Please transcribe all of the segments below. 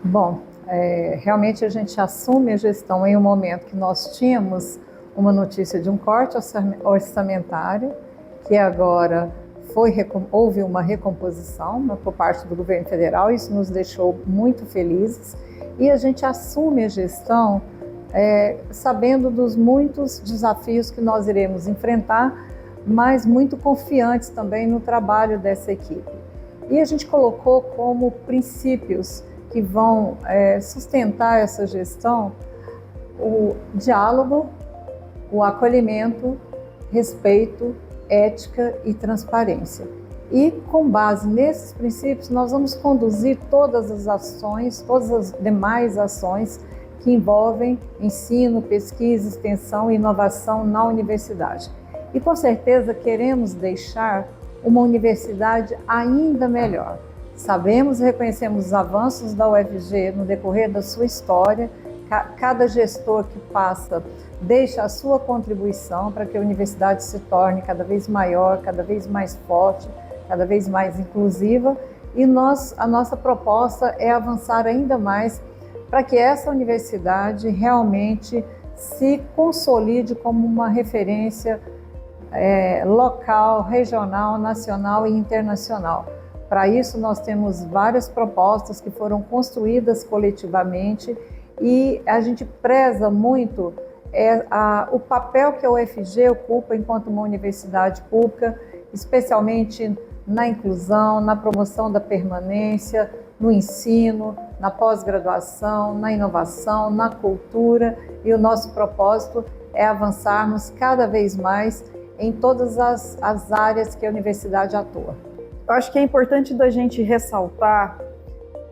Bom, realmente a gente assume a gestão em um momento que nós tínhamos uma notícia de um corte orçamentário, que agora houve uma recomposição, né, por parte do governo federal. Isso nos deixou muito felizes, e a gente assume a gestão sabendo dos muitos desafios que nós iremos enfrentar, mas muito confiantes também no trabalho dessa equipe. E a gente colocou como princípios que vão sustentar essa gestão o diálogo, o acolhimento, respeito, ética e transparência. E com base nesses princípios, nós vamos conduzir todas as ações, todas as demais ações que envolvem ensino, pesquisa, extensão e inovação na universidade. E com certeza queremos deixar uma universidade ainda melhor. Sabemos e reconhecemos os avanços da UFG no decorrer da sua história. Cada gestor que passa deixa a sua contribuição para que a universidade se torne cada vez maior, cada vez mais forte, cada vez mais inclusiva. E a nossa proposta é avançar ainda mais para que essa universidade realmente se consolide como uma referência local, regional, nacional e internacional. Para isso, nós temos várias propostas que foram construídas coletivamente, e a gente preza muito o papel que a UFG ocupa enquanto uma universidade pública, especialmente na inclusão, na promoção da permanência, no ensino, na pós-graduação, na inovação, na cultura, e o nosso propósito é avançarmos cada vez mais em todas as áreas que a universidade atua. Eu acho que é importante da gente ressaltar,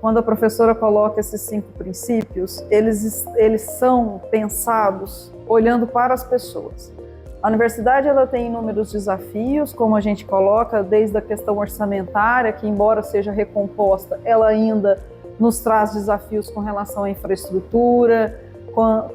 quando a professora coloca esses 5 princípios, eles são pensados olhando para as pessoas. A universidade ela tem inúmeros desafios, como a gente coloca, desde a questão orçamentária, que embora seja recomposta, ela ainda nos traz desafios com relação à infraestrutura,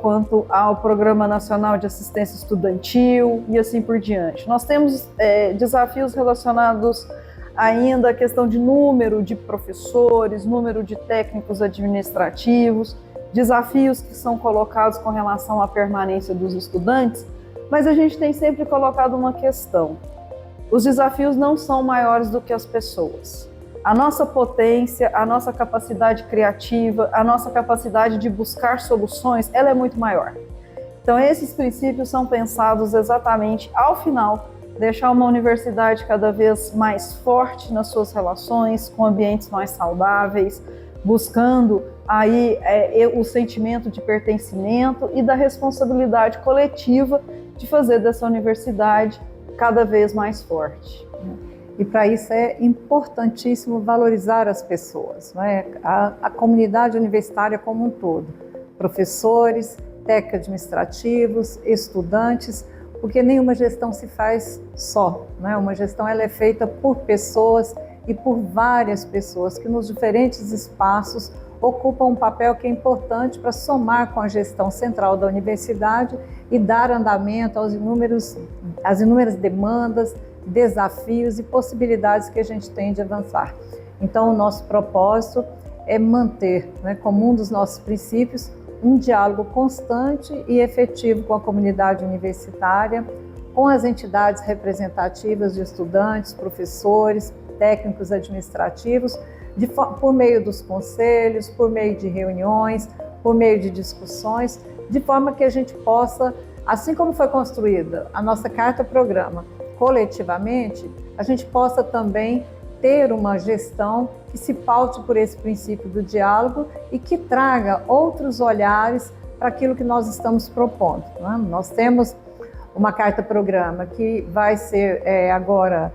quanto ao Programa Nacional de Assistência Estudantil e assim por diante. Nós temos desafios relacionados ainda à questão de número de professores, número de técnicos administrativos, desafios que são colocados com relação à permanência dos estudantes, mas a gente tem sempre colocado uma questão: os desafios não são maiores do que as pessoas. A nossa potência, a nossa capacidade criativa, a nossa capacidade de buscar soluções, ela é muito maior. Então esses princípios são pensados exatamente ao final, deixar uma universidade cada vez mais forte nas suas relações, com ambientes mais saudáveis, buscando aí o sentimento de pertencimento e da responsabilidade coletiva de fazer dessa universidade cada vez mais forte. E para isso é importantíssimo valorizar as pessoas, né? A comunidade universitária como um todo, professores, técnicos administrativos, estudantes, porque nenhuma gestão se faz só, né? Uma gestão ela é feita por pessoas e por várias pessoas que nos diferentes espaços ocupam um papel que é importante para somar com a gestão central da universidade e dar andamento às inúmeras demandas, desafios e possibilidades que a gente tem de avançar. Então, o nosso propósito é manter, né, como um dos nossos princípios, um diálogo constante e efetivo com a comunidade universitária, com as entidades representativas de estudantes, professores, técnicos administrativos, por meio dos conselhos, por meio de reuniões, por meio de discussões, de forma que a gente possa, assim como foi construída a nossa carta-programa, coletivamente, a gente possa também ter uma gestão que se paute por esse princípio do diálogo e que traga outros olhares para aquilo que nós estamos propondo, né? Nós temos uma carta-programa que vai ser agora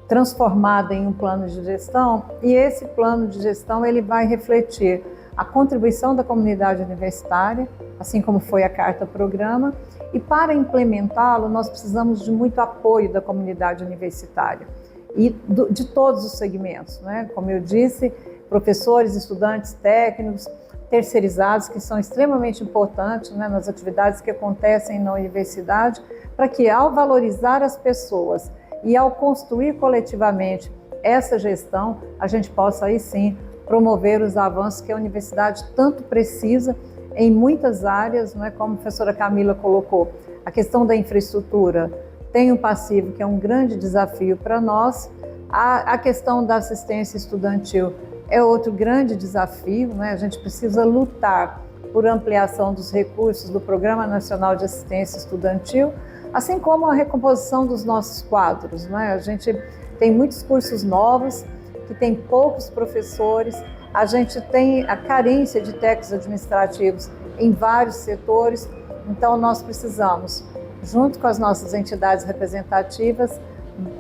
transformada em um plano de gestão, e esse plano de gestão ele vai refletir a contribuição da comunidade universitária, assim como foi a carta-programa, e para implementá-lo nós precisamos de muito apoio da comunidade universitária e de todos os segmentos, né? Como eu disse, professores, estudantes, técnicos, terceirizados, que são extremamente importantes, né, nas atividades que acontecem na universidade, para que ao valorizar as pessoas e ao construir coletivamente essa gestão, a gente possa aí sim promover os avanços que a universidade tanto precisa em muitas áreas, não é? Como a professora Camila colocou, a questão da infraestrutura tem um passivo que é um grande desafio para nós, a questão da assistência estudantil é outro grande desafio, né? A gente precisa lutar por ampliação dos recursos do Programa Nacional de Assistência Estudantil, assim como a recomposição dos nossos quadros, né? A gente tem muitos cursos novos, que tem poucos professores, a gente tem a carência de técnicos administrativos em vários setores, então nós precisamos, junto com as nossas entidades representativas,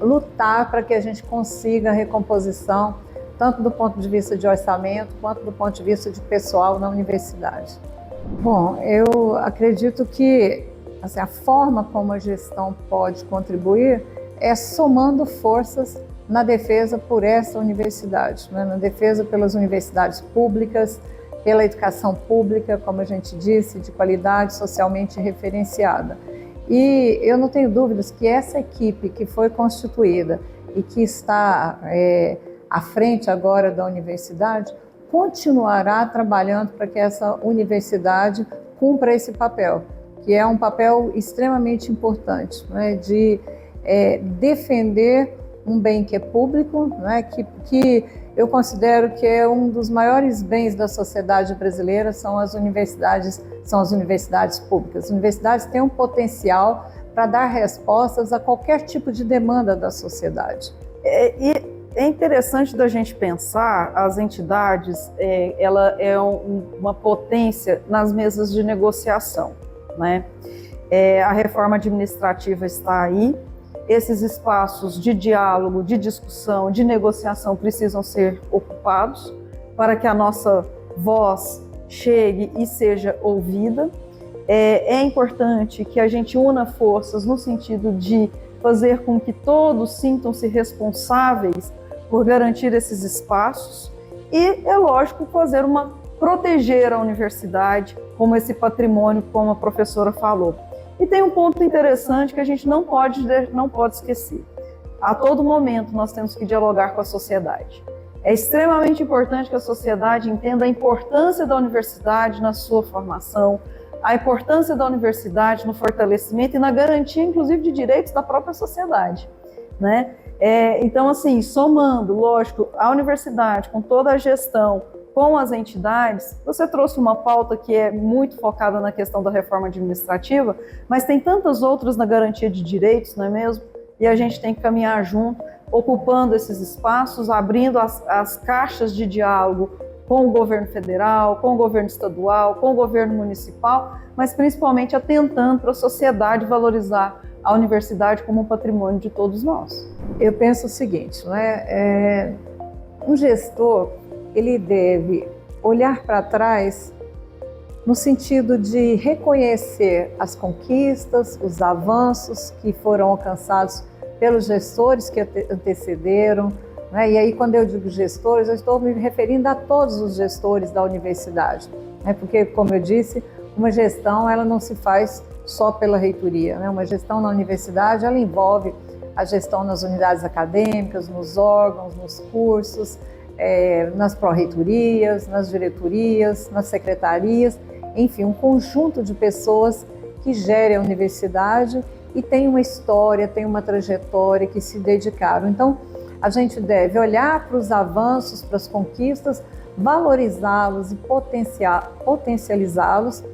lutar para que a gente consiga a recomposição, tanto do ponto de vista de orçamento, quanto do ponto de vista de pessoal na universidade. Bom, eu acredito que assim, a forma como a gestão pode contribuir é somando forças na defesa por essa universidade, né? Na defesa pelas universidades públicas, pela educação pública, como a gente disse, de qualidade socialmente referenciada. E eu não tenho dúvidas que essa equipe que foi constituída e que está à frente agora da universidade continuará trabalhando para que essa universidade cumpra esse papel, que é um papel extremamente importante, né, de defender um bem que é público, né, que eu considero que é um dos maiores bens da sociedade brasileira, são as universidades públicas. As universidades têm um potencial para dar respostas a qualquer tipo de demanda da sociedade. É interessante da gente pensar, as entidades, ela é uma potência nas mesas de negociação, né? A reforma administrativa está aí, esses espaços de diálogo, de discussão, de negociação precisam ser ocupados para que a nossa voz chegue e seja ouvida. É importante que a gente una forças no sentido de fazer com que todos sintam-se responsáveis por garantir esses espaços e, é lógico, proteger a universidade como esse patrimônio, como a professora falou. E tem um ponto interessante que a gente não pode esquecer. A todo momento nós temos que dialogar com a sociedade. É extremamente importante que a sociedade entenda a importância da universidade na sua formação, a importância da universidade no fortalecimento e na garantia, inclusive, de direitos da própria sociedade, né? Então, assim, somando, lógico, a universidade com toda a gestão, com as entidades, você trouxe uma pauta que é muito focada na questão da reforma administrativa, mas tem tantas outras na garantia de direitos, não é mesmo? E a gente tem que caminhar junto, ocupando esses espaços, abrindo as caixas de diálogo com o governo federal, com o governo estadual, com o governo municipal, mas principalmente atentando para a sociedade valorizar a universidade como um patrimônio de todos nós. Eu penso o seguinte, né? Um gestor, ele deve olhar para trás no sentido de reconhecer as conquistas, os avanços que foram alcançados pelos gestores que antecederam, né? E aí, quando eu digo gestores, eu estou me referindo a todos os gestores da universidade, né? Porque, como eu disse, uma gestão ela não se faz só pela reitoria, né? Uma gestão na universidade ela envolve a gestão nas unidades acadêmicas, nos órgãos, nos cursos, nas pró-reitorias, nas diretorias, nas secretarias, enfim, um conjunto de pessoas que gerem a universidade e tem uma história, tem uma trajetória, que se dedicaram. Então, a gente deve olhar para os avanços, para as conquistas, valorizá-los e potencializá-los,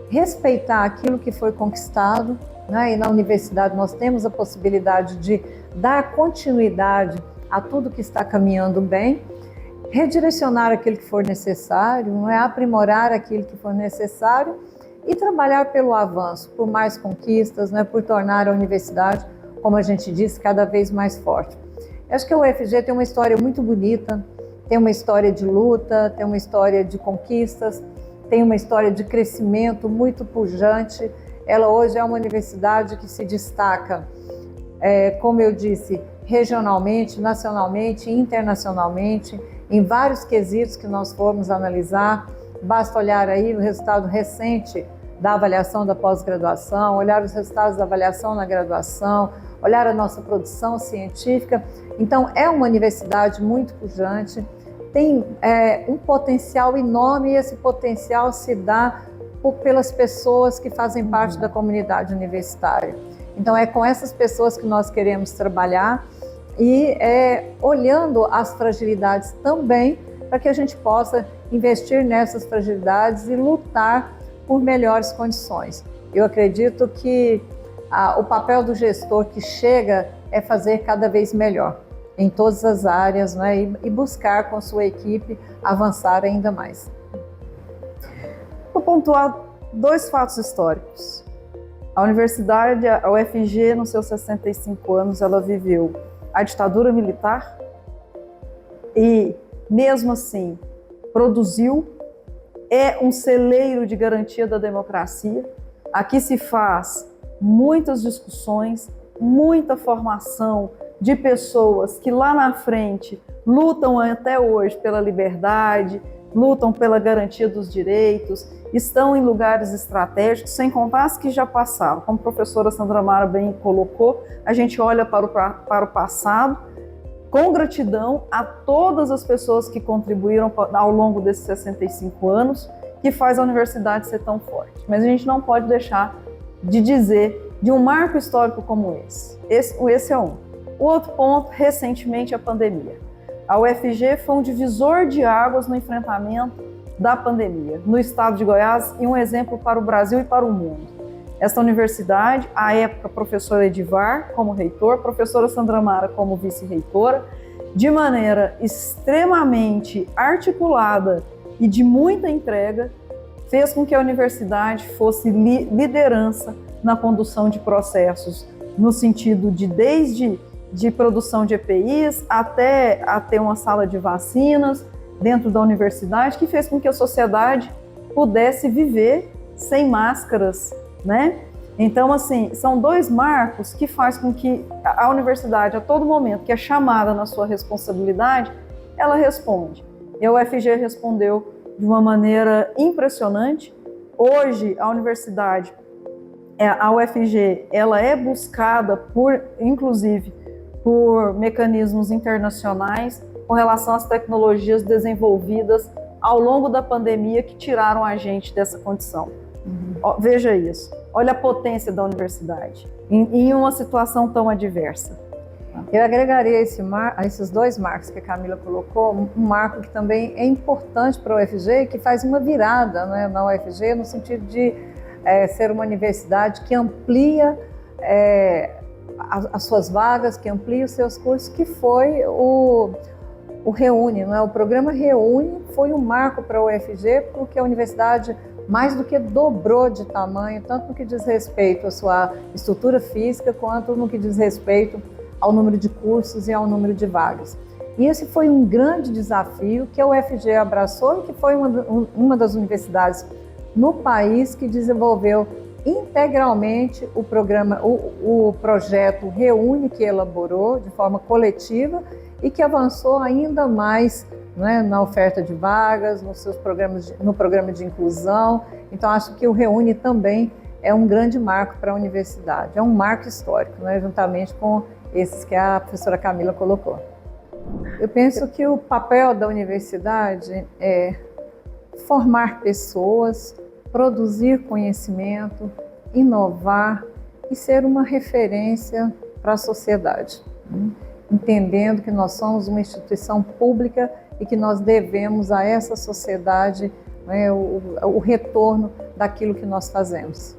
respeitar aquilo que foi conquistado, né? E na universidade nós temos a possibilidade de dar continuidade a tudo que está caminhando bem, redirecionar aquilo que for necessário, não é? Aprimorar aquilo que for necessário e trabalhar pelo avanço, por mais conquistas, né? Por tornar a universidade, como a gente disse, cada vez mais forte. Eu acho que a UFG tem uma história muito bonita, tem uma história de luta, tem uma história de conquistas, tem uma história de crescimento muito pujante. Ela hoje é uma universidade que se destaca, como eu disse, regionalmente, nacionalmente, internacionalmente, em vários quesitos que nós formos analisar. Basta olhar aí o resultado recente da avaliação da pós-graduação, olhar os resultados da avaliação na graduação, olhar a nossa produção científica. Então, é uma universidade muito pujante, tem um potencial enorme, e esse potencial se dá pelas pessoas que fazem parte da comunidade universitária. Então é com essas pessoas que nós queremos trabalhar e olhando as fragilidades também, para que a gente possa investir nessas fragilidades e lutar por melhores condições. Eu acredito que o papel do gestor que chega é fazer cada vez melhor em todas as áreas, né, e buscar com sua equipe avançar ainda mais. Vou pontuar 2 fatos históricos. A universidade, a UFG, nos seus 65 anos, ela viveu a ditadura militar e, mesmo assim, produziu, é um celeiro de garantia da democracia. Aqui se faz muitas discussões, muita formação de pessoas que lá na frente lutam até hoje pela liberdade, lutam pela garantia dos direitos, estão em lugares estratégicos, sem contar as que já passaram. Como a professora Sandra Mara bem colocou, a gente olha para o passado com gratidão a todas as pessoas que contribuíram ao longo desses 65 anos, que faz a universidade ser tão forte. Mas a gente não pode deixar de dizer de um marco histórico como esse. Esse é um. O outro ponto, recentemente, a pandemia. A UFG foi um divisor de águas no enfrentamento da pandemia no estado de Goiás e um exemplo para o Brasil e para o mundo. Esta universidade, à época, professor Edivar como reitor, professora Sandra Mara como vice-reitora, de maneira extremamente articulada e de muita entrega, fez com que a universidade fosse liderança na condução de processos, no sentido de desde produção de EPIs até ter uma sala de vacinas dentro da universidade, que fez com que a sociedade pudesse viver sem máscaras, né? Então, assim, são 2 marcos que faz com que a universidade, a todo momento que é chamada na sua responsabilidade, ela responde. E a UFG respondeu de uma maneira impressionante. Hoje, a universidade, a UFG, ela é buscada inclusive, por mecanismos internacionais com relação às tecnologias desenvolvidas ao longo da pandemia que tiraram a gente dessa condição. Veja isso, olha a potência da universidade em uma situação tão adversa. Eu agregaria a esses 2 marcos que a Camila colocou, um marco que também é importante para a UFG, que faz uma virada, né, na UFG, no sentido de ser uma universidade que amplia as suas vagas, que amplia os seus cursos, que foi o Reúne, não é? O programa Reúne foi um marco para a UFG, porque a universidade mais do que dobrou de tamanho, tanto no que diz respeito à sua estrutura física, quanto no que diz respeito ao número de cursos e ao número de vagas. E esse foi um grande desafio que a UFG abraçou e que foi uma das universidades no país que desenvolveu integralmente o programa, o projeto Reúne, que elaborou de forma coletiva e que avançou ainda mais, né, na oferta de vagas, no programa de inclusão. Então, acho que o Reúne também é um grande marco para a universidade, é um marco histórico, né, juntamente com esses que a professora Camila colocou. Eu penso que o papel da universidade é formar pessoas, produzir conhecimento, inovar e ser uma referência para a sociedade, né? Entendendo que nós somos uma instituição pública e que nós devemos a essa sociedade, né, o retorno daquilo que nós fazemos.